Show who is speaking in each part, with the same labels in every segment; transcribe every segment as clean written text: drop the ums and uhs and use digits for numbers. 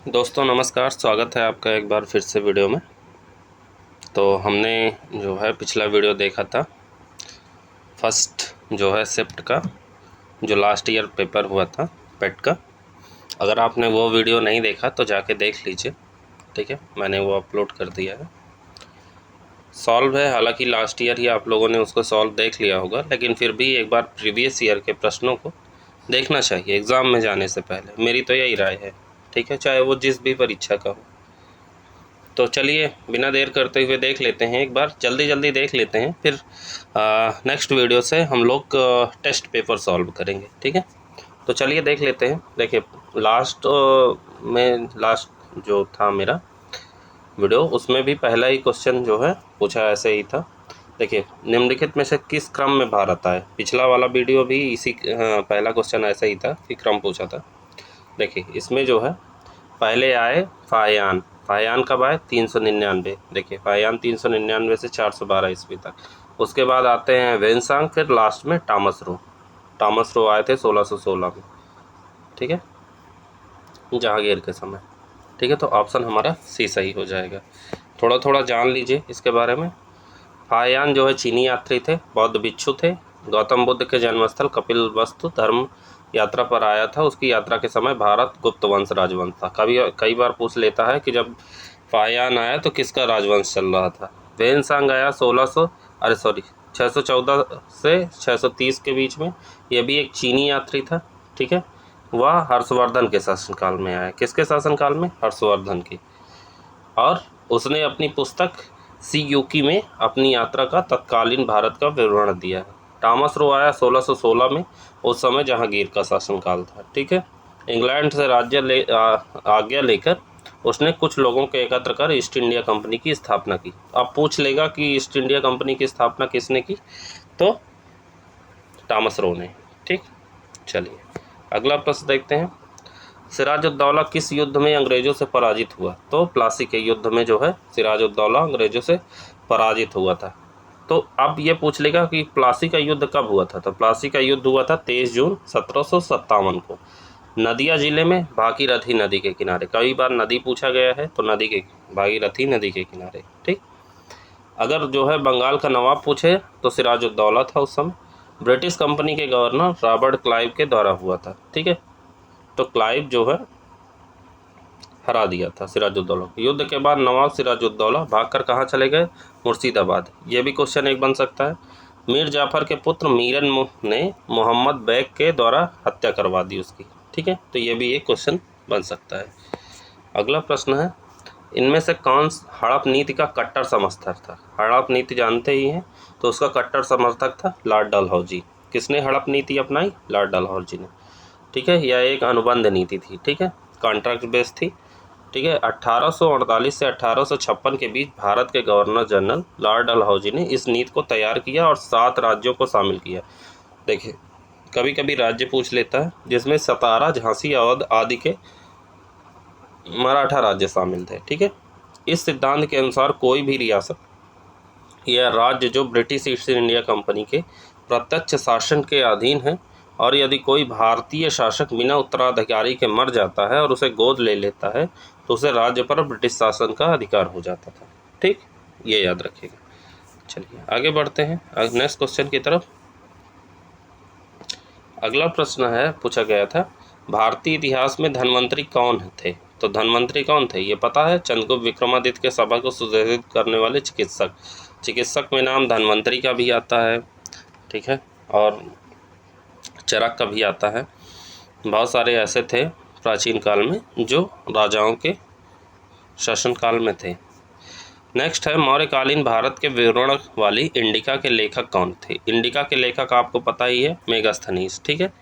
Speaker 1: दोस्तों नमस्कार, स्वागत है आपका एक बार फिर से वीडियो में। तो हमने जो है पिछला वीडियो देखा था फर्स्ट जो है शिफ्ट का, जो लास्ट ईयर पेपर हुआ था पेट का। अगर आपने वो वीडियो नहीं देखा तो जाके देख लीजिए, ठीक है। मैंने वो अपलोड कर दिया है, सॉल्व है। हालांकि लास्ट ईयर ही आप लोगों ने उसको सॉल्व देख लिया होगा, लेकिन फिर भी एक बार प्रीवियस ईयर के प्रश्नों को देखना चाहिए एग्ज़ाम में जाने से पहले। मेरी तो यही राय है, ठीक है, चाहे वो जिस भी परीक्षा का हो। तो चलिए बिना देर करते हुए देख लेते हैं, एक बार जल्दी जल्दी देख लेते हैं, फिर नेक्स्ट वीडियो से हम लोग टेस्ट पेपर सॉल्व करेंगे, ठीक है। तो चलिए देख लेते हैं। देखिए लास्ट जो था मेरा वीडियो, उसमें भी पहला ही क्वेश्चन जो है पूछा ऐसे ही था। देखिए, निम्नलिखित में से किस क्रम में भारत आए। पिछला वाला वीडियो भी इसी पहला क्वेश्चन ऐसा ही था कि क्रम पूछा था। देखिए इसमें जो है पहले आए फाहियान। फाहियान कब आए? 399। देखिए फाहियान 399 से 412 ईस्वी तक। उसके बाद आते हैं वेनसांग, फिर लास्ट में टॉमस रो। टॉमस रो आए थे 1616 में, ठीक है, जहांगीर के समय, ठीक है। तो ऑप्शन हमारा सी सही हो जाएगा। थोड़ा थोड़ा जान लीजिए इसके बारे में। फाहियान जो है चीनी यात्री थे, बौद्ध भिक्षु थे। गौतम बुद्ध के जन्मस्थल कपिलवस्तु धर्म यात्रा पर आया था। उसकी यात्रा के समय भारत गुप्त वंश राजवंश था। कई बार पूछ लेता है कि जब फाहियान आया तो किसका राजवंश चल रहा था। वेनसांग आया 614 से 630 के बीच में। यह भी एक चीनी यात्री था, ठीक है। वह हर्षवर्धन के शासनकाल में आया। किसके शासनकाल में? हर्षवर्धन की। और उसने अपनी पुस्तक सी यूकी में अपनी यात्रा का तत्कालीन भारत का विवरण दिया है। टॉमस रो आया 1616 में। उस समय जहांगीर का शासनकाल था, ठीक है। इंग्लैंड से आज्ञा लेकर उसने कुछ लोगों को एकत्र कर ईस्ट इंडिया कंपनी की स्थापना की। अब पूछ लेगा कि ईस्ट इंडिया कंपनी की स्थापना किसने की, तो टॉमस रो ने, ठीक। चलिए अगला प्रश्न देखते हैं। सिराजुद्दौला किस युद्ध में अंग्रेजों से पराजित हुआ? तो प्लासी के युद्ध में जो है सिराजुद्दौला अंग्रेजों से पराजित हुआ था। तो अब ये पूछ लेगा कि प्लासी का युद्ध कब हुआ था। तो प्लासी का युद्ध हुआ था 23 जून 1757 को, नदिया जिले में भागीरथी नदी के किनारे। कई बार नदी पूछा गया है, तो नदी के भागीरथी नदी के किनारे, ठीक। अगर जो है बंगाल का नवाब पूछे तो सिराजुद्दौला था उस समय। ब्रिटिश कंपनी के गवर्नर रॉबर्ट क्लाइव के द्वारा हुआ था, ठीक है। तो क्लाइव जो है हरा दिया था सिराजुद्दौला को। युद्ध के बाद नवाब सिराजुद्दौला भागकर कहाँ चले गए? मुर्शिदाबाद। ये भी क्वेश्चन एक बन सकता है। मीर जाफर के पुत्र मीरन ने मोहम्मद बैग के द्वारा हत्या करवा दी उसकी, ठीक है। तो ये भी एक क्वेश्चन बन सकता है। अगला प्रश्न है, इनमें से कौन हड़प नीति का कट्टर समर्थक था? हड़प नीति जानते ही हैं, तो उसका कट्टर समर्थक था लॉर्ड डलहौजी। किसने हड़प नीति अपनाई? लॉर्ड डलहौजी ने, ठीक है। यह एक अनुबंध नीति थी, ठीक है, कॉन्ट्रैक्ट बेस्ड थी, ठीक है। 1848 से 1856 के बीच भारत के गवर्नर जनरल लॉर्ड डलहौजी ने इस नीति को तैयार किया और 7 राज्यों को शामिल किया। देखिए कभी कभी राज्य पूछ लेता है, जिसमें सतारा, झांसी, अवध आदि के मराठा राज्य शामिल थे, ठीक है। इस सिद्धांत के अनुसार कोई भी रियासत या राज्य जो ब्रिटिश ईस्ट इंडिया कंपनी के प्रत्यक्ष शासन के अधीन है, और यदि कोई भारतीय शासक बिना उत्तराधिकारी के मर जाता है और उसे गोद ले लेता है, तो उसे राज्य पर ब्रिटिश शासन का अधिकार हो जाता था, ठीक। ये याद रखिएगा। चलिए आगे बढ़ते हैं नेक्स्ट क्वेश्चन की तरफ। अगला प्रश्न है, पूछा गया था भारतीय इतिहास में धन्वंतरी कौन थे? तो धन्वंतरी कौन थे ये पता है? चंद्रगुप्त विक्रमादित्य के सभा को सुशोभित करने वाले चिकित्सक। चिकित्सक में नाम धन्वंतरी का भी आता है, ठीक है, और चरक का भी आता है। बहुत सारे ऐसे थे प्राचीन काल में जो राजाओं के शासनकाल में थे। नेक्स्ट है, मौर्यकालीन भारत के विवरण वाली इंडिका के लेखक कौन थे? इंडिका के लेखक आपको पता ही है, मेगास्थनीज, ठीक है।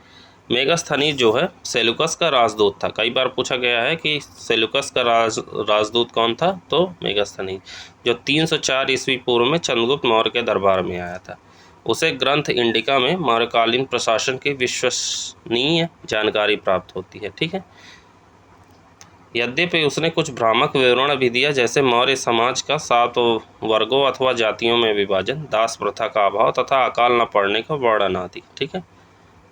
Speaker 1: मेगास्थनीज जो है सेलुकस का राजदूत था। कई बार पूछा गया है कि सेलुकस का राजदूत कौन था, तो मेगास्थनीज, जो 304 ईस्वी पूर्व में चंद्रगुप्त मौर्य के दरबार में आया था। उसे ग्रंथ इंडिका में मौर्यकालीन प्रशासन की विश्वसनीय जानकारी प्राप्त होती है, ठीक है। यद्यपि उसने कुछ भ्रामक विवरण भी दिया, जैसे मौर्य समाज का 7 वर्गों अथवा जातियों में विभाजन, दास प्रथा का अभाव तथा अकाल न पड़ने का वर्णन आदि, ठीक है।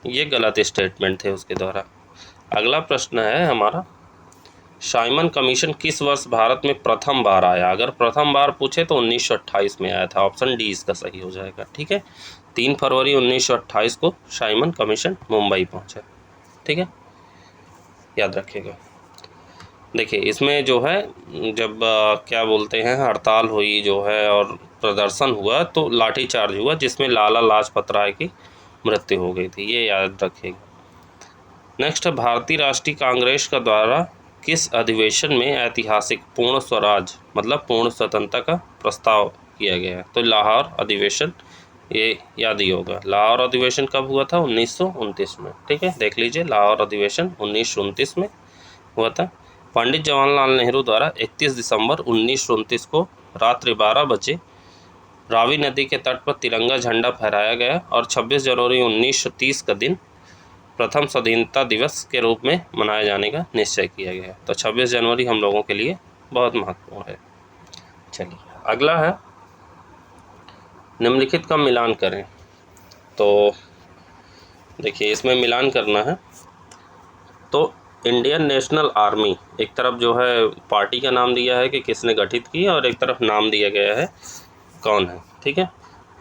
Speaker 1: ये गलत स्टेटमेंट थे उसके द्वारा। अगला प्रश्न है हमारा, साइमन कमीशन किस वर्ष भारत में प्रथम बार आया? अगर प्रथम बार पूछे तो 1928 में आया था। ऑप्शन डी इसका सही हो जाएगा। ठीक है, 3 फरवरी 1928 को साइमन कमीशन मुंबई पहुंचा। ठीक है, याद रखिएगा। देखिए इसमें जो है जब क्या बोलते हैं हड़ताल हुई जो है और प्रदर्शन हुआ तो लाठीचार्ज हुआ जिसमें लाला लाजपत राय की मृत्यु हो गई थी, ये याद रखिएगा। नेक्स्ट, भारतीय राष्ट्रीय कांग्रेस का द्वारा किस अधिवेशन में ऐतिहासिक पूर्ण स्वराज मतलब पूर्ण स्वतंत्रता का प्रस्ताव किया गया? तो लाहौर अधिवेशन, ये याद ही होगा। लाहौर अधिवेशन कब हुआ था? 1929 में। ठीक है, देख लीजिए, लाहौर अधिवेशन 1929 में हुआ था। पंडित जवाहरलाल नेहरू द्वारा 31 दिसंबर 1929 को रात्रि 12 बजे रावी नदी के तट पर तिरंगा झंडा फहराया गया और 26 जनवरी 1930 का दिन प्रथम स्वाधीनता दिवस के रूप में मनाए जाने का निश्चय किया गया। तो 26 जनवरी हम लोगों के लिए बहुत महत्वपूर्ण है। चलिए अगला है, निम्नलिखित का मिलान करें। तो देखिए इसमें मिलान करना है। तो इंडियन नेशनल आर्मी एक तरफ जो है पार्टी का नाम दिया है कि किसने गठित की और एक तरफ नाम दिया गया है कौन है। ठीक है,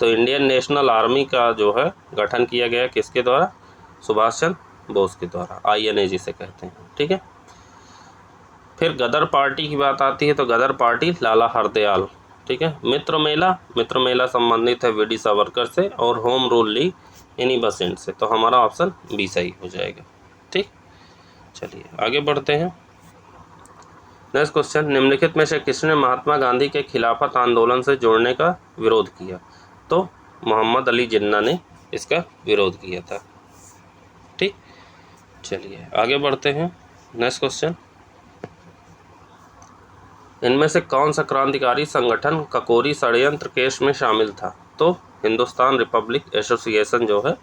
Speaker 1: तो इंडियन नेशनल आर्मी का जो है गठन किया गया किसके द्वारा? सुभाष चंद्र बोस के द्वारा, INA जिसे कहते हैं। ठीक है, फिर गदर पार्टी की बात आती है तो गदर पार्टी लाला हरदयाल। ठीक है, मित्र मेला संबंधित है VD सावरकर से और होम रूल लीग इन्हीं बसेंट से। तो हमारा ऑप्शन बी सही हो जाएगा। ठीक, चलिए आगे बढ़ते हैं। नेक्स्ट क्वेश्चन, निम्नलिखित में से किसने महात्मा गांधी के खिलाफत आंदोलन से जोड़ने का विरोध किया? तो मोहम्मद अली जिन्ना ने इसका विरोध किया था। ठीक, चलिए आगे बढ़ते हैं। नेक्स्ट क्वेश्चन, इनमें से कौन सा क्रांतिकारी संगठन ककोरी षड्यंत्र केस में शामिल था? तो हिंदुस्तान रिपब्लिक एसोसिएशन जो है,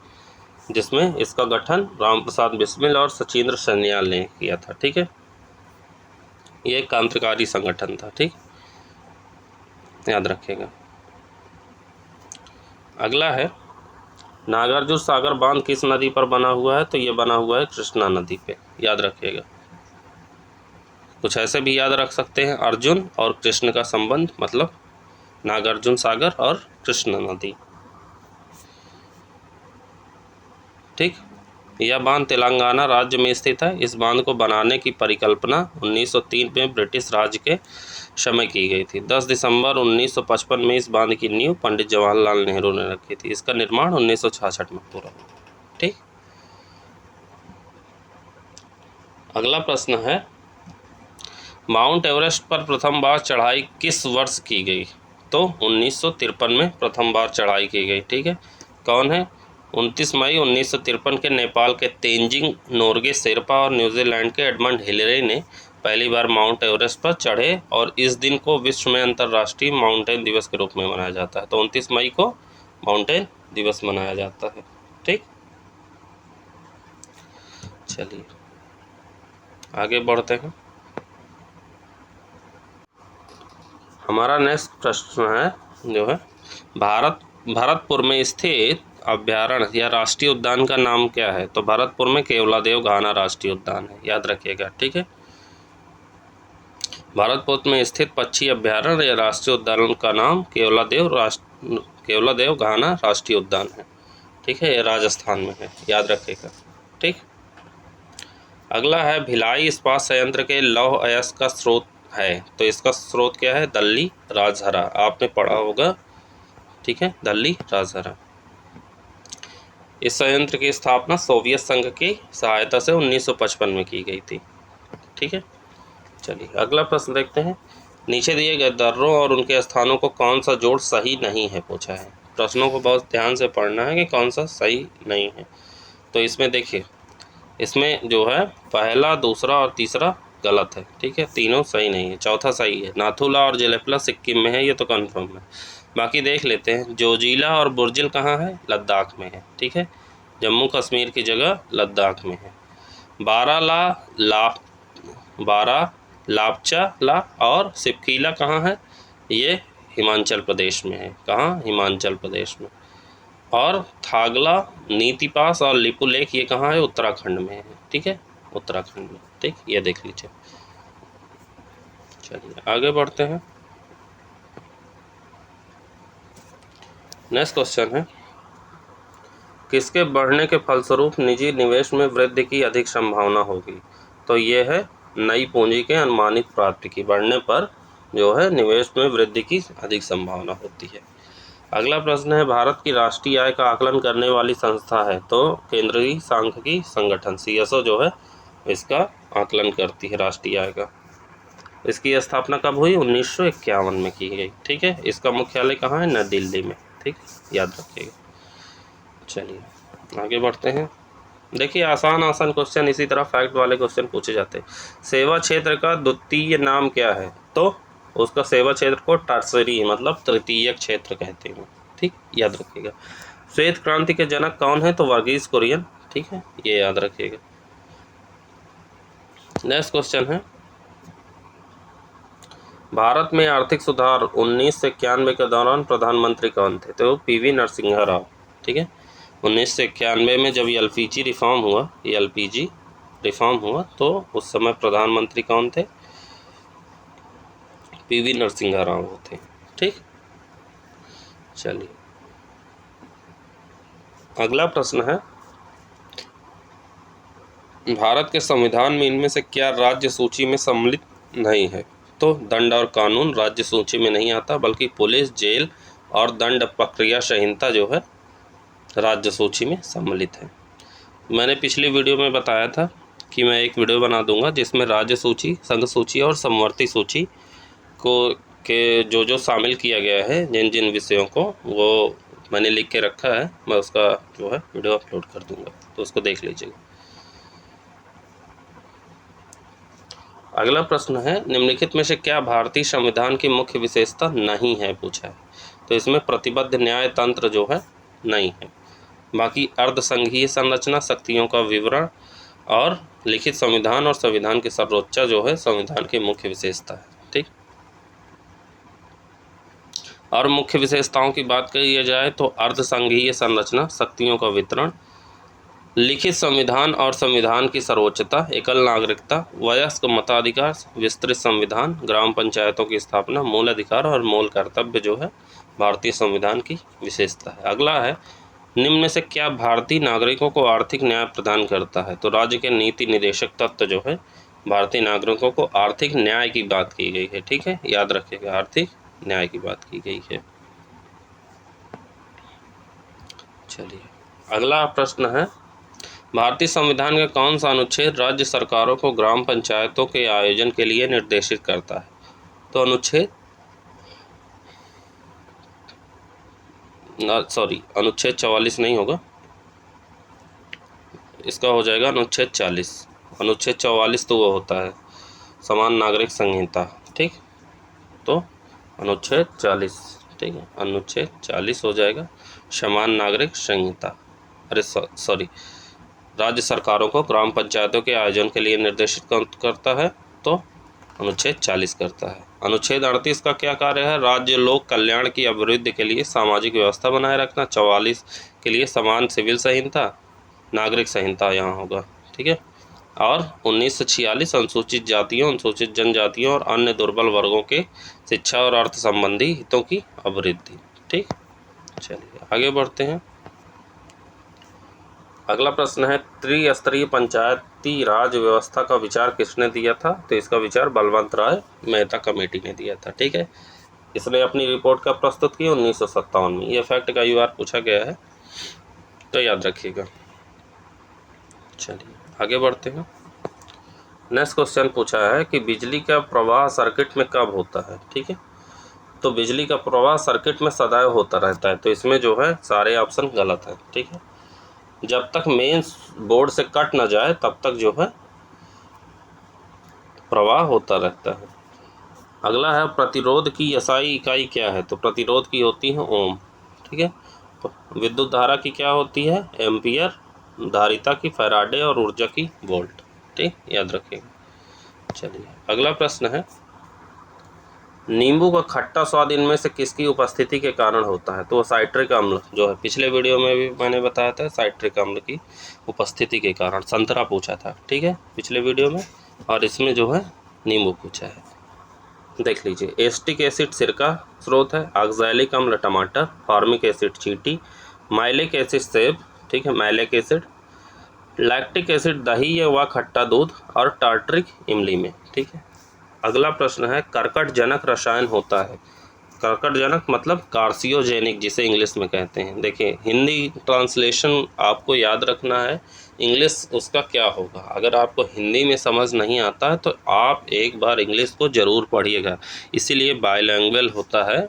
Speaker 1: जिसमें इसका गठन राम प्रसाद बिस्मिल और सचिंद्र सन्याल ने किया था। ठीक है, ये एक क्रांतिकारी संगठन था। ठीक, याद रखिएगा। अगला है, नागार्जुन सागर बांध किस नदी पर बना हुआ है? तो ये बना हुआ है कृष्णा नदी पे, याद रखिएगा। कुछ ऐसे भी याद रख सकते हैं, अर्जुन और कृष्ण का संबंध, मतलब नागार्जुन सागर और कृष्णा नदी। ठीक, यह बांध तेलंगाना राज्य में स्थित है। इस बांध को बनाने की परिकल्पना 1903 में ब्रिटिश राज के समय की गई थी। 10 दिसंबर 1955 में इस बांध की नींव पंडित जवाहरलाल नेहरू ने रखी थी। इसका निर्माण 1966 में पूरा हुआ। ठीक, अगला प्रश्न है, माउंट एवरेस्ट पर प्रथम बार चढ़ाई किस वर्ष की गई? तो 1953 में प्रथम बार चढ़ाई की गई। ठीक है, कौन है? 29 मई 1953 के नेपाल के तेंजिंग नोर्गे शेरपा और न्यूजीलैंड के एडमंड हिलेरी ने पहली बार माउंट एवरेस्ट पर चढ़े और इस दिन को विश्व में अंतर्राष्ट्रीय माउंटेन दिवस के रूप में मनाया जाता है। तो 29 मई को माउंटेन दिवस मनाया जाता है। ठीक, चलिए आगे बढ़ते हैं। हमारा नेक्स्ट प्रश्न है जो है, भरतपुर में स्थित अभ्यारण्य या राष्ट्रीय उद्यान का नाम क्या है? तो भरतपुर में केवलादेव घाना राष्ट्रीय उद्यान है, याद रखिएगा। ठीक है, भरतपुर में स्थित पक्षी अभ्यारण्य या राष्ट्रीय उद्यान का नाम केवलादेव घाना राष्ट्रीय उद्यान है। ठीक है, ये राजस्थान में है, याद रखिएगा। ठीक, अगला है, भिलाई इस्पात संयंत्र के लौह अयस्क का स्रोत है। तो इसका स्रोत क्या है? दल्ली राजहरा, आपने पढ़ा होगा। ठीक है, दल्ली राजहरा। इस संयंत्र की स्थापना सोवियत संघ की सहायता से 1955 में की गई थी। ठीक है, चलिए अगला प्रश्न देखते हैं। नीचे दिए गए दर्रों और उनके स्थानों को कौन सा जोड़ सही नहीं है पूछा है। प्रश्नों को बहुत ध्यान से पढ़ना है कि कौन सा सही नहीं है। तो इसमें देखिए, इसमें जो है पहला, दूसरा और तीसरा गलत है। ठीक है, तीनों सही नहीं है, चौथा सही है। नाथुला और जेलेपला सिक्किम में है, ये तो कंफर्म है। बाकी देख लेते हैं, जोजिला और बुर्जिल कहाँ है? लद्दाख में है। ठीक है, जम्मू कश्मीर की जगह लद्दाख में है। बारालापचा और सिपकीला कहाँ है? ये हिमाचल प्रदेश में है। कहाँ? हिमाचल प्रदेश में। और थागला, नीतिपास और लिपुलेख ये कहाँ है? उत्तराखंड में है। ठीक है, उत्तराखंड में। ठीक, ये देख लीजिए। चलिए आगे बढ़ते हैं। नेक्स्ट क्वेश्चन है, किसके बढ़ने के फलस्वरूप निजी निवेश में वृद्धि की अधिक संभावना होगी? तो ये है नई पूंजी के अनुमानित प्राप्ति की बढ़ने पर जो है निवेश में वृद्धि की अधिक संभावना होती है। अगला प्रश्न है, भारत की राष्ट्रीय आय का आकलन करने वाली संस्था है? तो केंद्रीय सांख्यिकी संगठन CSO जो है इसका आकलन करती है राष्ट्रीय आय का। इसकी स्थापना कब हुई? 1951 में की गई। ठीक है, इसका मुख्यालय कहाँ है? नई दिल्ली में। ठीक, याद रखिएगा। चलिए आगे बढ़ते हैं। देखिए आसान क्वेश्चन, इसी तरह फैक्ट वाले क्वेश्चन पूछे जाते हैं। सेवा क्षेत्र का द्वितीय नाम क्या है? तो उसका सेवा क्षेत्र को टर्सरी मतलब तृतीयक क्षेत्र कहते हैं। ठीक, याद रखिएगा। श्वेत क्रांति के जनक कौन है? तो वर्गीज कुरियन। ठीक है, ये याद रखिएगा। नेक्स्ट क्वेश्चन है, भारत में आर्थिक सुधार 1991 के दौरान प्रधानमंत्री कौन थे? तो PV नरसिम्हा राव। ठीक है, 1991 में जब LPG रिफॉर्म हुआ, LPG रिफॉर्म हुआ तो उस समय प्रधानमंत्री कौन थे? PV नरसिम्हा राव थे। ठीक, चलिए अगला प्रश्न है, भारत के संविधान में इनमें से क्या राज्य सूची में सम्मिलित नहीं है? तो दंड और कानून राज्य सूची में नहीं आता, बल्कि पुलिस, जेल और दंड प्रक्रिया संहिता जो है राज्य सूची में सम्मिलित है। मैंने पिछली वीडियो में बताया था कि मैं एक वीडियो बना दूंगा जिसमें राज्य सूची, संघ सूची और समवर्ती सूची को के जो शामिल किया गया है, जिन जिन विषयों को, वो मैंने लिख के रखा है। मैं उसका जो है वीडियो अपलोड कर दूंगा, तो उसको देख लीजिएगा। अगला प्रश्न है, निम्नलिखित में से क्या भारतीय संविधान की मुख्य विशेषता नहीं है? पूछा है। तो इसमें प्रतिबद्ध न्याय तंत्र जो है नहीं है। बाकी अर्धसंघीय संरचना, शक्तियों का विवरण और लिखित संविधान और संविधान की सर्वोच्चता जो है संविधान की मुख्य विशेषता है। ठीक, और मुख्य विशेषताओं की बात करी जाए तो अर्धसंघीय संरचना, शक्तियों का वितरण, लिखित संविधान और संविधान की सर्वोच्चता, एकल नागरिकता, वयस्क मताधिकार, विस्तृत संविधान, ग्राम पंचायतों की स्थापना, मूल अधिकार और मूल कर्तव्य जो है भारतीय संविधान की विशेषता है। अगला है, निम्न में से क्या भारतीय नागरिकों को आर्थिक न्याय प्रदान करता है? तो राज्य के नीति निदेशक तत्व जो है भारतीय नागरिकों को आर्थिक न्याय की बात की गई है। ठीक है, याद रखिएगा, आर्थिक न्याय की बात की गई है। चलिए अगला प्रश्न है, भारतीय संविधान का कौन सा अनुच्छेद राज्य सरकारों को ग्राम पंचायतों के आयोजन के लिए निर्देशित करता है? तो अनुच्छेद 44 नहीं होगा, इसका हो जाएगा अनुच्छेद 40। अनुच्छेद 44 तो वो होता है समान नागरिक संहिता। ठीक, तो अनुच्छेद 40। ठीक है, अनुच्छेद 40 हो जाएगा समान नागरिक संहिता। अरे सॉरी, राज्य सरकारों को ग्राम पंचायतों के आयोजन के लिए निर्देशित करता है, तो अनुच्छेद 40 करता है। अनुच्छेद 38 का क्या कार्य है? राज्य लोक कल्याण की अभिवृद्धि के लिए सामाजिक व्यवस्था बनाए रखना। 44 के लिए समान सिविल संहिता, नागरिक संहिता यहाँ होगा। ठीक है, और 1946 अनुसूचित जातियों, अनुसूचित जनजातियों और अन्य दुर्बल वर्गों के शिक्षा और अर्थ संबंधी हितों की अभिवृद्धि। ठीक, चलिए आगे बढ़ते हैं। अगला प्रश्न है, त्रिस्तरीय पंचायती राज व्यवस्था का विचार किसने दिया था? तो इसका विचार बलवंत राय मेहता कमेटी ने दिया था। ठीक है, इसने अपनी रिपोर्ट का प्रस्तुत की 1957 में। ये फैक्ट कई बार पूछा गया है, तो याद रखिएगा। चलिए आगे बढ़ते हैं। नेक्स्ट क्वेश्चन पूछा है कि बिजली का प्रवाह सर्किट में कब होता है? ठीक है, तो बिजली का प्रवाह सर्किट में सदैव होता रहता है। तो इसमें जो है सारे ऑप्शन गलत है। ठीक है, जब तक मेन बोर्ड से कट ना जाए तब तक जो है प्रवाह होता रहता है। अगला है, प्रतिरोध की एसआई इकाई क्या है? तो प्रतिरोध की होती है ओम। ठीक है, विद्युत धारा की क्या होती है? एम्पियर, धारिता की फैराडे और ऊर्जा की वोल्ट। ठीक, याद रखिएगा। चलिए अगला प्रश्न है, नींबू का खट्टा स्वाद इनमें से किसकी उपस्थिति के कारण होता है? तो साइट्रिक अम्ल जो है, पिछले वीडियो में भी मैंने बताया था, साइट्रिक अम्ल की उपस्थिति के कारण। संतरा पूछा था, ठीक है, पिछले वीडियो में, और इसमें जो है नींबू पूछा है। देख लीजिए, एसिटिक एसिड सिरका स्रोत है, ऑक्सैलिक अम्ल टमाटर, फॉर्मिक एसिड चींटी, माइलिक एसिड सेब, ठीक है, माइलिक एसिड, लैक्टिक एसिड दही या व खट्टा दूध, और टार्टरिक इमली में, ठीक है। अगला प्रश्न है, कर्कटजनक रसायन होता है, कर्कटजनक मतलब कार्सियोजेनिक जिसे इंग्लिश में कहते हैं। देखिए, हिंदी ट्रांसलेशन आपको याद रखना है, इंग्लिश उसका क्या होगा। अगर आपको हिंदी में समझ नहीं आता है तो आप एक बार इंग्लिश को ज़रूर पढ़िएगा, इसीलिए बाइलैंग्वेज होता है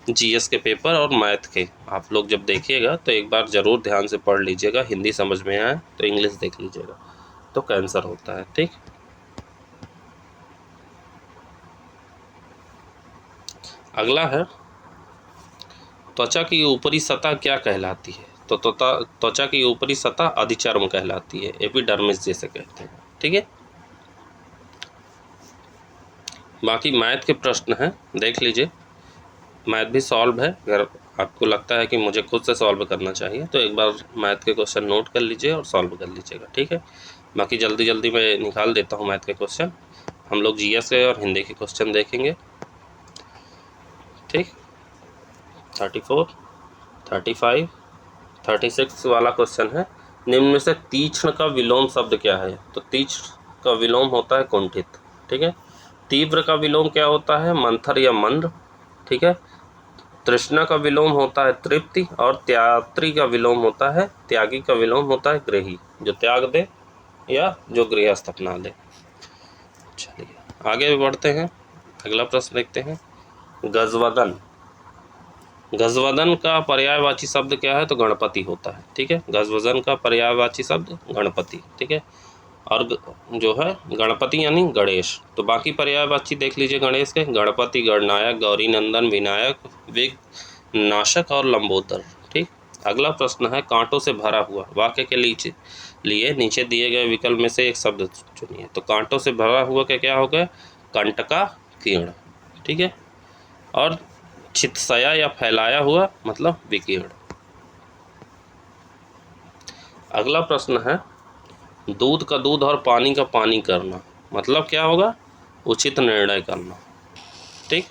Speaker 1: जीएस के पेपर और मैथ के। आप लोग जब देखिएगा तो एक बार ज़रूर ध्यान से पढ़ लीजिएगा, हिंदी समझ में आए तो इंग्लिश देख लीजिएगा, तो कैंसर होता है, ठीक। अगला है, त्वचा की ऊपरी सतह क्या कहलाती है? तो त्वचा की ऊपरी सतह अधिचर्म कहलाती है, एपिडर्मिस जिसे कहते हैं, ठीक है। बाकी मैथ के प्रश्न हैं, देख लीजिए, मैथ भी सॉल्व है। अगर आपको लगता है कि मुझे खुद से सॉल्व करना चाहिए तो एक बार मैथ के क्वेश्चन नोट कर लीजिए और सॉल्व कर लीजिएगा, ठीक है। बाकी जल्दी जल्दी मैं निकाल देता हूँ मैथ के क्वेश्चन। हम लोग जीएस के और हिंदी के क्वेश्चन देखेंगे, ठीक। 34, 35, 36 वाला क्वेश्चन है, निम्न में से तीक्ष्ण का विलोम शब्द क्या है? तो तीक्ष्ण का विलोम होता है कुंठित, ठीक है। तीव्र का विलोम क्या होता है? मंथर या मंद, ठीक है। तृष्णा का विलोम होता है तृप्ति, और त्यात्री का विलोम होता है त्यागी, का विलोम होता है गृही, जो त्याग दे या जो गृहस्थ अपना ले। चलिए आगे बढ़ते हैं, अगला प्रश्न देखते हैं। गजवदन, गजवदन का पर्यायवाची शब्द क्या है? तो गणपति होता है, ठीक है। गजवदन का पर्यायवाची शब्द गणपति, ठीक है। और जो है गणपति यानी गणेश। तो बाकी पर्यायवाची देख लीजिए गणेश के, गणपति, गणनायक, गौरी नंदन, विनायक, विघ्न नाशक और लंबोदर, ठीक। अगला प्रश्न है, कांटों से भरा हुआ वाक्य के लिए नीचे दिए गए विकल्प में से एक शब्द चुनिए। तो कांटों से भरा हुआ क्या हो गया? कंटका कीर्ण, ठीक है। और छितसया या फैलाया हुआ मतलब विकीर्ण। अगला प्रश्न है, दूध का दूध और पानी का पानी करना मतलब क्या होगा? उचित निर्णय करना, ठीक।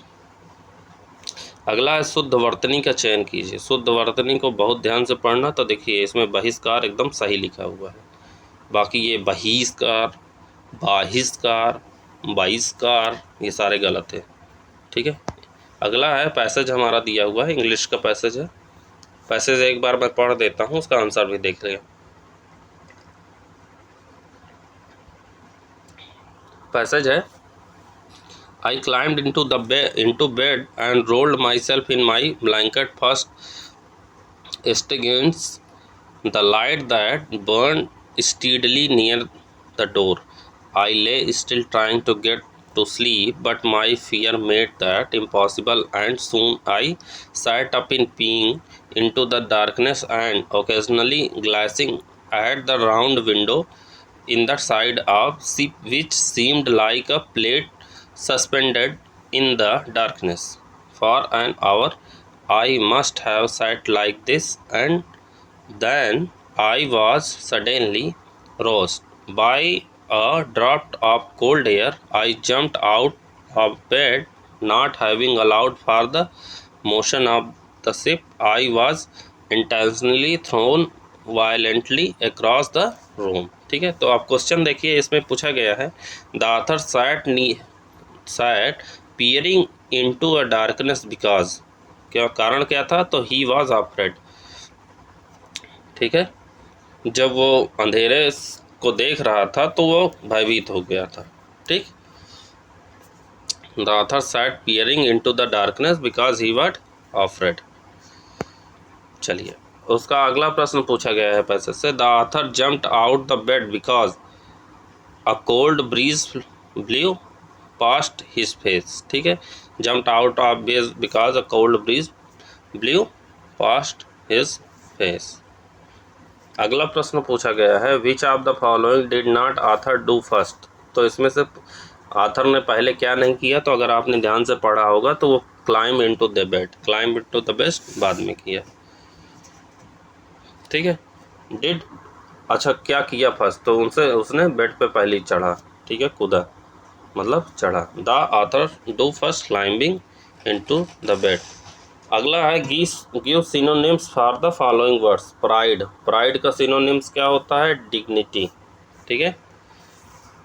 Speaker 1: अगला है, शुद्ध वर्तनी का चयन कीजिए। शुद्ध वर्तनी को बहुत ध्यान से पढ़ना। तो देखिए, इसमें बहिष्कार एकदम सही लिखा हुआ है, बाकी ये बहिष्कार, बाहिष्कार, बहिष्कार ये सारे गलत है, ठीक है। अगला है, पैसेज हमारा दिया हुआ है, इंग्लिश का पैसेज है। पैसेज एक बार मैं पढ़ देता हूँ, उसका आंसर भी देख लें। पैसेज है, I climbed into bed and rolled myself in my blanket first extinguished the light that burned steadily near the door. I lay still trying to get to sleep, but my fear made that impossible, and soon I sat up in peering into the darkness and occasionally glancing at the round window in the side of ship, which seemed like a plate suspended in the darkness. For an hour I must have sat like this, and then I was suddenly roused by a draught of cold air. I jumped out of bed, not having allowed for the motion of the ship. I was intentionally thrown violently across the room, ठीक है। तो आप question देखिए, इसमें पूछा गया है, the author sat peering into a darkness because, क्या कारण क्या था? तो he was afraid, ठीक है। जब वो अंधेरे को देख रहा था तो वो भयभीत हो गया था, ठीक। The author sat peering into the darkness because he was afraid। चलिए, उसका अगला प्रश्न पूछा गया है पैसे से, the author jumped out the bed because a cold bridge blue past his face, ठीक है। Jumped out of bed because a cold bridge blue past his face. अगला प्रश्न पूछा गया है, which of the following did not author do first. तो इसमें से ऑथर ने पहले क्या नहीं किया? तो अगर आपने ध्यान से पढ़ा होगा तो वो climb into the bed, climb into the bed बाद में किया, ठीक है। डिड, अच्छा क्या किया फर्स्ट? तो उसने बेड पे पहले ही चढ़ा, ठीक है, कूदा। मतलब चढ़ा। The author do first climbing into the bed. अगला है give synonyms for the following words. Pride, pride का सिनोनिम्स क्या होता है? डिग्निटी। ठीक है,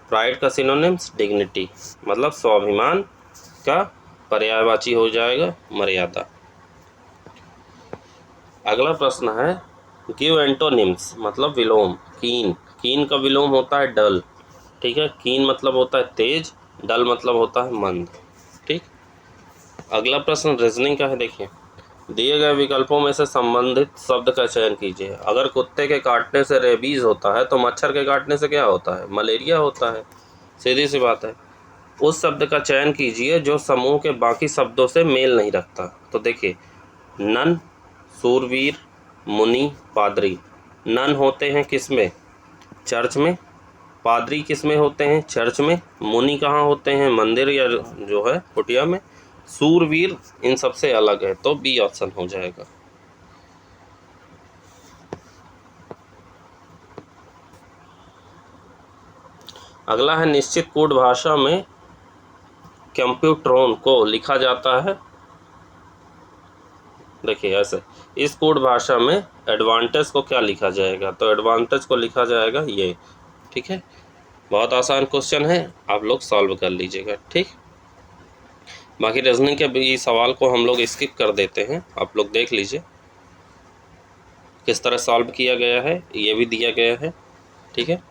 Speaker 1: प्राइड का सिनोनिम्स डिग्निटी, मतलब स्वाभिमान का पर्यायवाची हो जाएगा मर्यादा। अगला प्रश्न है गिव एंटोनिम्स, मतलब विलोम। कीन, कीन का विलोम होता है डल। ठीक है, कीन मतलब होता है तेज, डल मतलब होता है मंद। ठीक। अगला प्रश्न रीजनिंग का है। देखिए, दिए गए विकल्पों में से संबंधित शब्द का चयन कीजिए। अगर कुत्ते के काटने से रेबीज होता है तो मच्छर के काटने से क्या होता है? मलेरिया होता है। सीधी सी बात है। उस शब्द का चयन कीजिए जो समूह के बाकी शब्दों से मेल नहीं रखता। तो देखिए, नन, सूरवीर, मुनि, पादरी। नन होते हैं किस में? चर्च में। पादरी किस में होते हैं? चर्च में। मुनि कहाँ होते हैं? मंदिर या जो है कुटिया में। सूरवीर इन सबसे अलग है, तो बी ऑप्शन हो जाएगा। अगला है निश्चित कोड भाषा में कंप्यूट्रॉन को लिखा जाता है। देखिए ऐसे, इस कोड भाषा में एडवांटेज को क्या लिखा जाएगा? तो एडवांटेज को लिखा जाएगा ये। ठीक है, बहुत आसान क्वेश्चन है, आप लोग सॉल्व कर लीजिएगा। ठीक, बाकी रीजनिंग के भी सवाल को हम लोग स्किप कर देते हैं, आप लोग देख लीजिए किस तरह सॉल्व किया गया है, ये भी दिया गया है। ठीक है,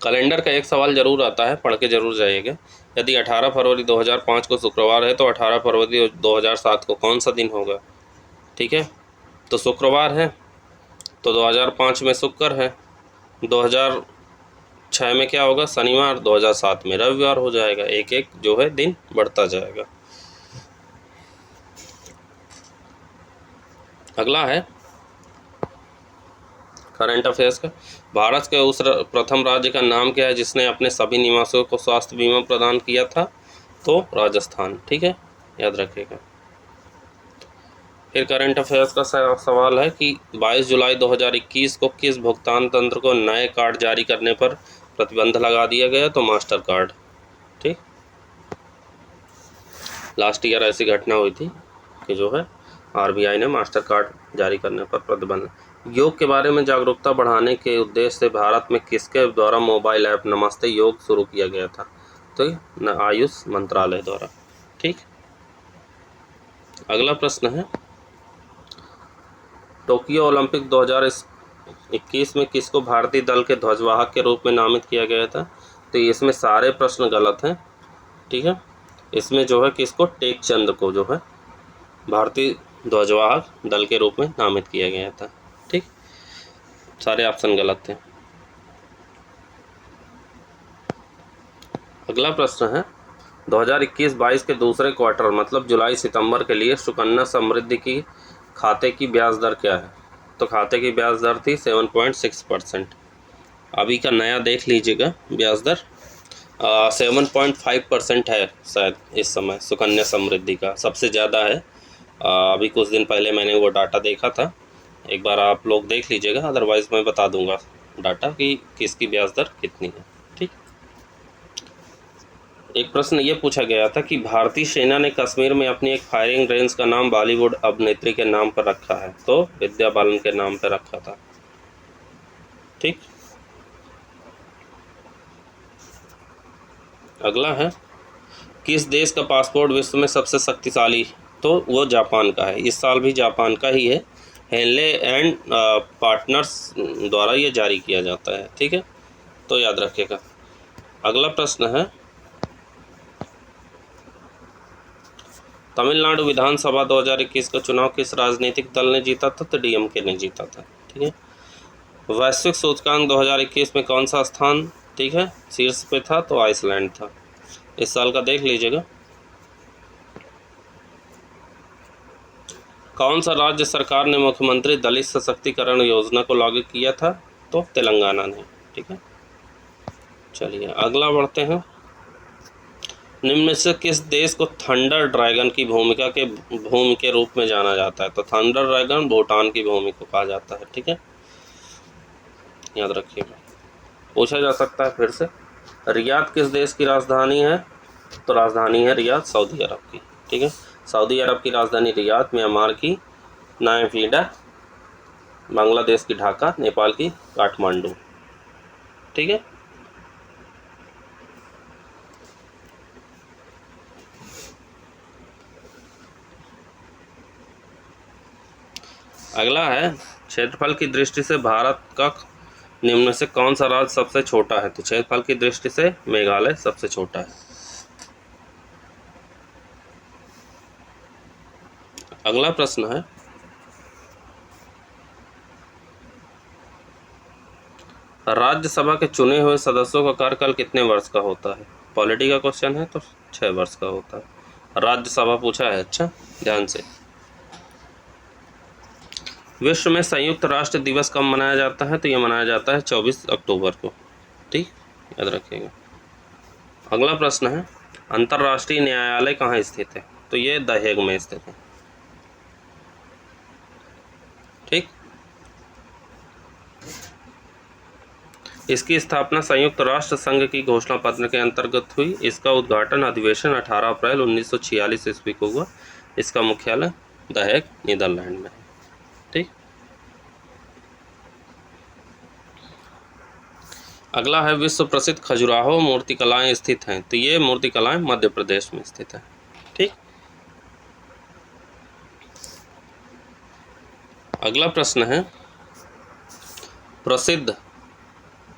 Speaker 1: कैलेंडर का एक सवाल जरूर आता है, पढ़ के जरूर जाइएगा। यदि 18 फरवरी 2005 को शुक्रवार है तो 18 फरवरी 2007 को कौन सा दिन होगा? ठीक है, तो शुक्रवार है, तो 2005 में शुक्र है, 2006 में क्या होगा? शनिवार, 2007 में रविवार हो जाएगा। एक एक जो है दिन बढ़ता जाएगा। अगला है करंट अफेयर्स का। भारत के उस प्रथम राज्य का नाम क्या है जिसने अपने सभी निवासियों को स्वास्थ्य बीमा प्रदान किया था? तो राजस्थान। ठीक है, याद रखिएगा। फिर करंट अफेयर्स का सवाल है कि 22 जुलाई 2021 को किस भुगतान तंत्र को नए कार्ड जारी करने पर प्रतिबंध लगा दिया गया? तो मास्टर कार्ड। ठीक, लास्ट ईयर ऐसी घटना हुई थी कि जो है आरबीआई ने मास्टर कार्ड जारी करने पर प्रतिबंध। योग के बारे में जागरूकता बढ़ाने के उद्देश्य से भारत में किसके द्वारा मोबाइल ऐप नमस्ते योग शुरू किया गया था? तो आयुष मंत्रालय द्वारा। ठीक, अगला प्रश्न है टोक्यो ओलंपिक 2021 में किसको भारतीय दल के ध्वजवाहक के रूप में नामित किया गया था? तो इसमें सारे प्रश्न गलत हैं। ठीक है, इसमें जो है किसको? टेकचंद को जो है भारतीय ध्वजवाहक दल के रूप में नामित किया गया था। ठीक, सारे ऑप्शन गलत थे। अगला प्रश्न है 2021-22 के दूसरे क्वार्टर मतलब जुलाई सितंबर के लिए सुकन्या समृद्धि की खाते की ब्याज दर क्या है? तो खाते की ब्याज दर थी 7.6%। अभी का नया देख लीजिएगा ब्याज दर 7.5% है शायद इस समय सुकन्या समृद्धि का, सबसे ज़्यादा है। अभी कुछ दिन पहले मैंने वो डाटा देखा था, एक बार आप लोग देख लीजिएगा, अदरवाइज़ मैं बता दूंगा डाटा कि किसकी ब्याज दर कितनी है। ठीक, एक प्रश्न ये पूछा गया था कि भारतीय सेना ने कश्मीर में अपनी एक फायरिंग रेंज का नाम बॉलीवुड अभिनेत्री के नाम पर रखा है? तो विद्या बालन के नाम पर रखा था। ठीक, अगला है किस देश का पासपोर्ट विश्व में सबसे शक्तिशाली? तो वो जापान का है, इस साल भी जापान का ही है। हेनले एंड पार्टनर्स द्वारा ये जारी किया जाता है। ठीक है, तो याद रखिएगा। अगला प्रश्न है तमिलनाडु विधानसभा 2021 का चुनाव किस राजनीतिक दल ने जीता था? तो डीएमके ने जीता था। ठीक है, वैश्विक सूचकांक 2021 में कौन सा स्थान ठीक है शीर्ष पे था? तो आइसलैंड था। इस साल का देख लीजिएगा। कौन सा राज्य सरकार ने मुख्यमंत्री दलित सशक्तिकरण योजना को लागू किया था? तो तेलंगाना ने। ठीक है, चलिए अगला बढ़ते हैं। निम्न में से किस देश को थंडर ड्रैगन की भूमि के रूप में जाना जाता है? तो थंडर ड्रैगन भूटान की भूमि को कहा जाता है। ठीक है, याद रखिएगा। पूछा जा सकता है फिर से। रियाद किस देश की राजधानी है? तो राजधानी है रियाद सऊदी अरब की। ठीक है, सऊदी अरब की राजधानी रियाद, म्यांमार की नायपीडा, बांग्लादेश की ढाका, नेपाल की काठमांडू। ठीक है, अगला है क्षेत्रफल की दृष्टि से भारत का निम्न में से कौन सा राज्य सबसे छोटा है? तो क्षेत्रफल की दृष्टि से मेघालय सबसे छोटा है। अगला प्रश्न है, राज्यसभा के चुने हुए सदस्यों का कार्यकाल कितने वर्ष का होता है? पॉलिटी का क्वेश्चन है तो 6 वर्ष का होता है। राज्यसभा पूछा है, अच्छा ध्यान से। विश्व में संयुक्त राष्ट्र दिवस कब मनाया जाता है? तो ये मनाया जाता है 24 अक्टूबर को। ठीक, याद रखिएगा। अगला प्रश्न है, अंतर्राष्ट्रीय न्यायालय कहाँ स्थित है? तो ये द हेग में स्थित है। ठीक, इसकी स्थापना संयुक्त राष्ट्र संघ की घोषणा पत्र के अंतर्गत हुई। इसका उद्घाटन अधिवेशन 18 अप्रैल 1946 ईस्वी को हुआ। इसका मुख्यालय द हेग नीदरलैंड में है। ठीक, अगला है, विश्व प्रसिद्ध खजुराहो मूर्तिकलाएं स्थित हैं? तो ये मूर्तिकलाएं मध्य प्रदेश में स्थित है। ठीक, अगला प्रश्न है, प्रसिद्ध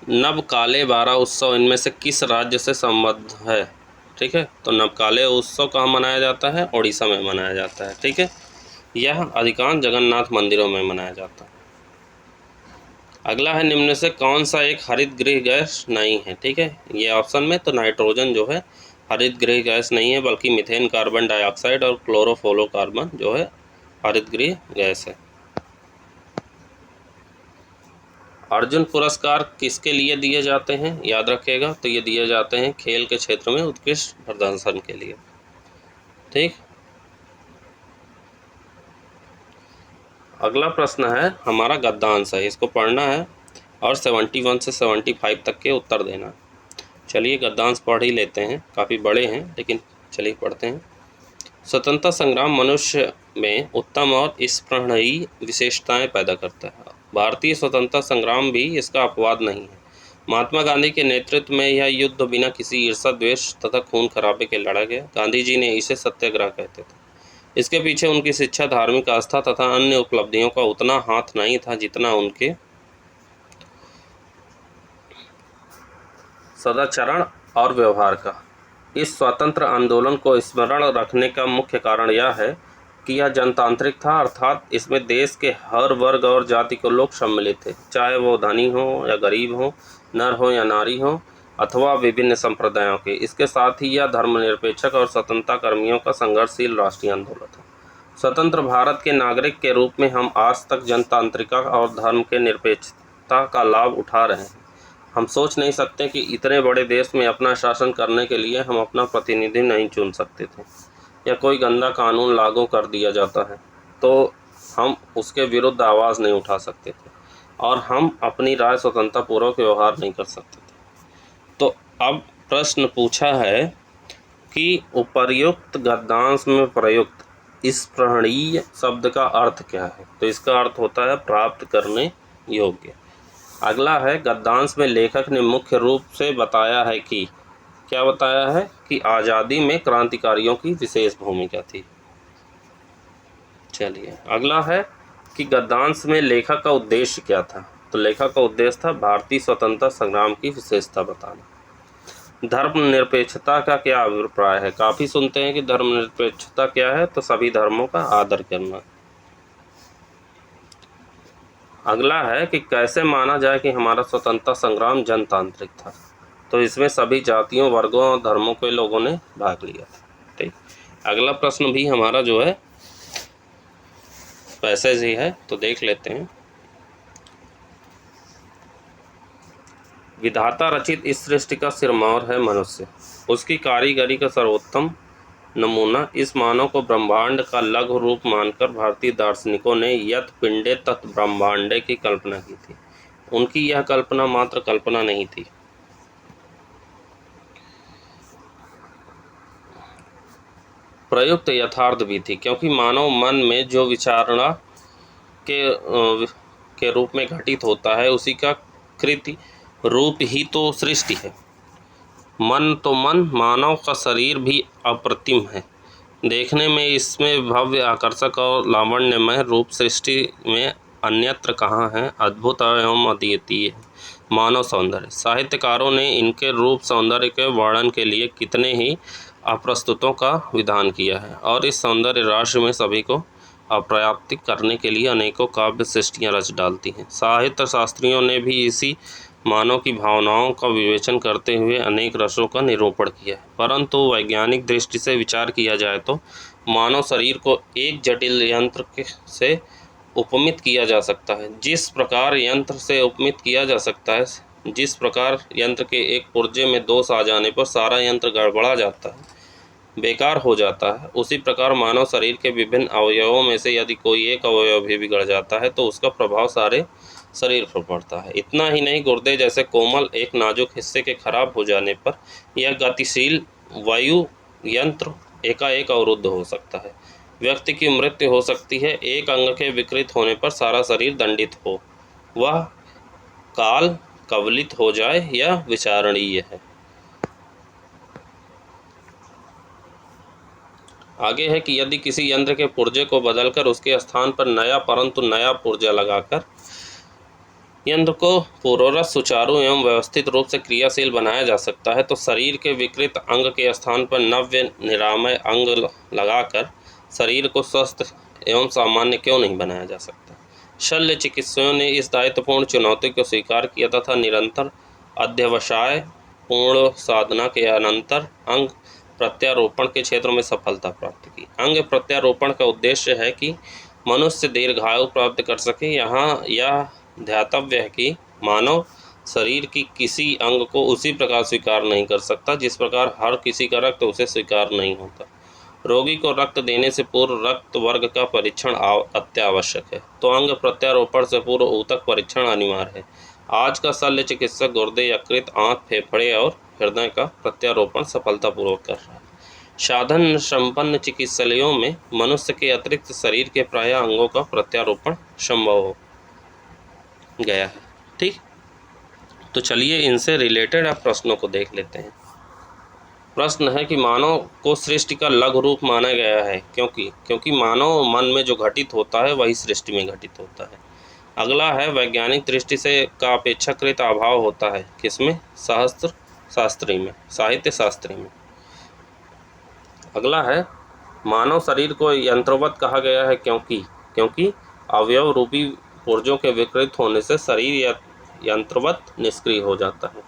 Speaker 1: नवकाले बारा उत्सव इनमें से किस राज्य से संबद्ध है? ठीक है, तो नवकाले उत्सव कहाँ मनाया जाता है? ओडिशा में मनाया जाता है। ठीक है, यह अधिकांश जगन्नाथ मंदिरों में मनाया जाता है। अगला है, निम्न में से कौन सा एक हरित गृह गैस नहीं है? ठीक है, ये ऑप्शन में तो नाइट्रोजन जो है हरित गृह गैस नहीं है, बल्कि मीथेन, कार्बन डाइऑक्साइड और क्लोरोफ्लोरोकार्बन जो है हरित गृह गैस है। अर्जुन पुरस्कार किसके लिए दिए जाते हैं? याद रखिएगा, तो ये दिए जाते हैं खेल के क्षेत्र में उत्कृष्ट प्रदर्शन के लिए। ठीक, अगला प्रश्न है हमारा गद्यांश है, इसको पढ़ना है और 71 से 75 तक के उत्तर देना। चलिए गद्यांश पढ़ ही लेते हैं, काफ़ी बड़े हैं लेकिन चलिए पढ़ते हैं। स्वतंत्रता संग्राम मनुष्य में उत्तम और स्पृहणीय विशेषताएं पैदा करता है। भारतीय स्वतंत्रता संग्राम भी इसका अपवाद नहीं है। महात्मा गांधी के नेतृत्व में यह युद्ध बिना किसी ईर्ष्या, द्वेष तथा खून खराबे के लड़ा गया। गांधी जी ने इसे सत्याग्रह कहते थे। इसके पीछे उनकी शिक्षा, धार्मिक आस्था तथा अन्य उपलब्धियों का उतना हाथ नहीं था जितना उनके सदाचरण और व्यवहार का। इस स्वतंत्र आंदोलन को स्मरण रखने का मुख्य कारण यह है कि यह जनतांत्रिक था, अर्थात इसमें देश के हर वर्ग और जाति के लोग सम्मिलित थे, चाहे वो धनी हो या गरीब हो, नर हो या नारी हो, अथवा विभिन्न संप्रदायों के। इसके साथ ही यह धर्मनिरपेक्षक और स्वतंत्रता कर्मियों का संघर्षशील राष्ट्रीय आंदोलन था। स्वतंत्र भारत के नागरिक के रूप में हम आज तक जनतांत्रिकता और धर्म के निरपेक्षता का लाभ उठा रहे हैं। हम सोच नहीं सकते कि इतने बड़े देश में अपना शासन करने के लिए हम अपना प्रतिनिधि नहीं चुन सकते थे, या कोई गंदा कानून लागू कर दिया जाता है तो हम उसके विरुद्ध आवाज़ नहीं उठा सकते थे, और हम अपनी राय स्वतंत्रतापूर्वक व्यवहार नहीं कर सकते थे। तो अब प्रश्न पूछा है कि उपर्युक्त गद्यांश में प्रयुक्त स्पृहणीय शब्द का अर्थ क्या है? तो इसका अर्थ होता है प्राप्त करने योग्य। अगला है, गद्यांश में लेखक ने मुख्य रूप से बताया है कि, क्या बताया है? कि आज़ादी में क्रांतिकारियों की विशेष भूमिका थी। चलिए अगला है कि गद्यांश में लेखक का उद्देश्य क्या था? तो लेखक का उद्देश्य था भारतीय स्वतंत्रता संग्राम की विशेषता बताना। धर्मनिरपेक्षता का क्या अभिप्राय है? काफ़ी सुनते हैं कि धर्मनिरपेक्षता क्या है, तो सभी धर्मों का आदर करना। अगला है कि कैसे माना जाए कि हमारा स्वतंत्रता संग्राम जनतांत्रिक था? तो इसमें सभी जातियों, वर्गों और धर्मों के लोगों ने भाग लिया था। ठीक, अगला प्रश्न भी हमारा जो है पैसेज ही है, तो देख लेते हैं। विधाता रचित इस सृष्टि का सिरमौर है मनुष्य, उसकी कारीगरी का सर्वोत्तम नमूना इस मानव को ब्रह्मांड का लघु रूप मानकर भारतीय दार्शनिकों ने यत पिंडे तत् ब्रह्मांडे की कल्पना की थी। उनकी यह कल्पना मात्र कल्पना नहीं थी। प्रयुक्त यथार्थ भी थी, क्योंकि मानव मन में जो विचारणा के रूप में घटित होता है उसी का कृति रूप ही तो सृष्टि है। मन तो मन, मानव का शरीर भी अप्रतिम है। देखने में इसमें भव्य, आकर्षक और लावण्यमय रूप सृष्टि में अन्यत्र कहाँ है। अद्भुत एवं अद्वितीय है मानव सौंदर्य। साहित्यकारों ने इनके रूप सौंदर्य के वर्णन के लिए कितने ही अप्रस्तुतों का विधान किया है, और इस सौंदर्य राशि में सभी को अपर्याप्त करने के लिए अनेकों काव्य सृष्टियाँ रच डालती हैं। साहित्य शास्त्रियों ने भी इसी मानव की भावनाओं का विवेचन करते हुए अनेक रसों का निरूपण किया है। परंतु वैज्ञानिक दृष्टि से विचार किया जाए तो मानव शरीर को एक जटिल यंत्र से उपमित किया जा सकता है। जिस प्रकार यंत्र से उपमित किया जा सकता है, जिस प्रकार यंत्र के एक पुर्जे में दोष आ जाने पर सारा यंत्र गड़बड़ा जाता है, बेकार हो जाता है, उसी प्रकार मानव शरीर के विभिन्न अवयवों में से यदि कोई एक अवयव भी बिगड़ जाता है तो उसका प्रभाव सारे शरीर पर पड़ता है। इतना ही नहीं, गुर्दे जैसे कोमल एक नाजुक हिस्से के खराब हो जाने पर यह गतिशील वायु यंत्र एकाएक अवरुद्ध हो सकता है। व्यक्ति की मृत्यु हो सकती है। एक अंग के विकृत होने पर सारा शरीर दंडित हो, वह काल कवलित हो जाए, यह विचारणीय है। आगे है कि यदि किसी यंत्र के पुर्जे को बदलकर उसके स्थान पर नया परंतु नया पुर्जा लगाकर यंत्र को पूर्ववत सुचारू एवं व्यवस्थित रूप से क्रियाशील बनाया जा सकता है, तो शरीर के विकृत अंग के स्थान पर नव्य निरामय अंग लगाकर शरीर को स्वस्थ एवं सामान्य क्यों नहीं बनाया जा सकता। शल्य चिकित्सकों ने इस दायित्वपूर्ण चुनौती को स्वीकार किया तथा निरंतर अध्यवसाय पूर्ण साधना के अनंतर अंग प्रत्यारोपण के क्षेत्र में सफलता प्राप्त की। अंग प्रत्यारोपण का उद्देश्य है कि मनुष्य दीर्घायु प्राप्त कर सके। यहाँ यह ध्यातव्य है कि मानव शरीर की किसी अंग को उसी प्रकार स्वीकार नहीं कर सकता जिस प्रकार हर किसी का रक्त उसे स्वीकार नहीं होता। रोगी को रक्त देने से पूर्व रक्त वर्ग का परीक्षण अत्यावश्यक है, तो अंग प्रत्यारोपण से पूर्व ऊतक परीक्षण अनिवार्य है। आज का शल्य चिकित्सक गुर्दे, यकृत, आंत, फेफड़े और हृदय का प्रत्यारोपण सफलतापूर्वक कर रहा है। साधन संपन्न चिकित्सालयों में मनुष्य के अतिरिक्त शरीर के प्राय अंगों का प्रत्यारोपण संभव हो गया है। ठीक, तो चलिए इनसे रिलेटेड आप प्रश्नों को देख लेते हैं। प्रश्न है कि मानव को सृष्टि का लघु रूप माना गया है क्योंकि मानव मन में जो घटित होता है वही सृष्टि में घटित होता है। अगला है वैज्ञानिक दृष्टि से का अपेक्षाकृत अभाव होता है किसमें, शास्त्र शास्त्री में, साहित्य शास्त्री में। अगला है मानव शरीर को यंत्रवत कहा गया है क्योंकि अवयव रूपी पुर्जों के विकृत होने से शरीर यंत्रवत निष्क्रिय हो जाता है।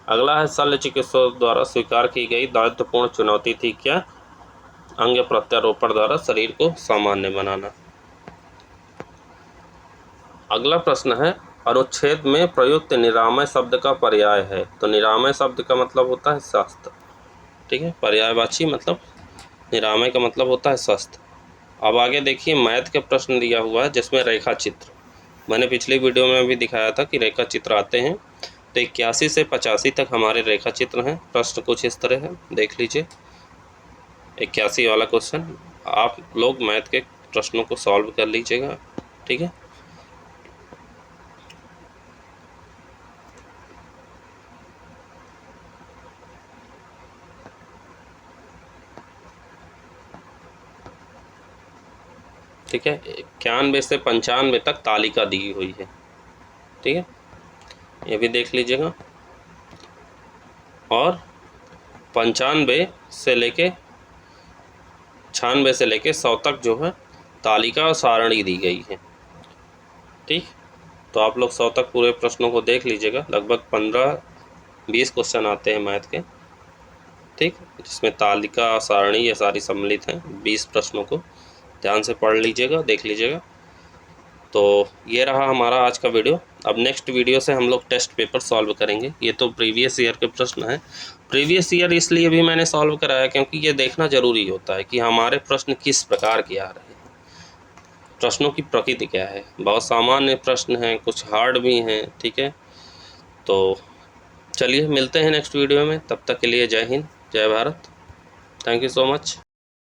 Speaker 1: अगला है शल्य चिकित्सकों द्वारा स्वीकार की गई दायित्वपूर्ण चुनौती थी क्या, अंग प्रत्यारोपण द्वारा शरीर को सामान्य बनाना। अगला प्रश्न है अनुच्छेद में प्रयुक्त निरामय शब्द का पर्याय है, तो निरामय शब्द का मतलब होता है स्वस्थ। ठीक है, पर्यायवाची मतलब निरामय का मतलब होता है स्वस्थ। अब आगे देखिए मैथ के प्रश्न दिया हुआ है जिसमें रेखा चित्र, मैंने पिछली वीडियो में भी दिखाया था कि रेखा चित्र आते हैं। तो 81 से 85 तक हमारे रेखा चित्र हैं। प्रश्न कुछ इस तरह है, देख लीजिए। 81 वाला क्वेश्चन आप लोग मैथ के प्रश्नों को सॉल्व कर लीजिएगा। ठीक है, ठीक है। 91 से 95 तक तालिका दी हुई है। ठीक है, ये भी देख लीजिएगा। और 95 से लेके 96 से लेके 100 तक जो है तालिका और सारणी दी गई है। ठीक, तो आप लोग 100 तक पूरे प्रश्नों को देख लीजिएगा। लगभग 15-20 क्वेश्चन आते हैं मैथ के। ठीक, जिसमें तालिका सारणी ये सारी सम्मिलित हैं। 20 प्रश्नों को ध्यान से पढ़ लीजिएगा, देख लीजिएगा। तो ये रहा हमारा आज का वीडियो। अब नेक्स्ट वीडियो से हम लोग टेस्ट पेपर सॉल्व करेंगे। ये तो प्रीवियस ईयर के प्रश्न हैं। प्रीवियस ईयर इसलिए भी मैंने सॉल्व कराया क्योंकि ये देखना ज़रूरी होता है कि हमारे प्रश्न किस प्रकार के आ रहे हैं। प्रश्नों की प्रकृति क्या है। बहुत सामान्य प्रश्न हैं, कुछ हार्ड भी हैं, ठीक है। तो चलिए मिलते हैं नेक्स्ट वीडियो में, तब तक के लिए जय हिंद, जय Bharat, thank you so much.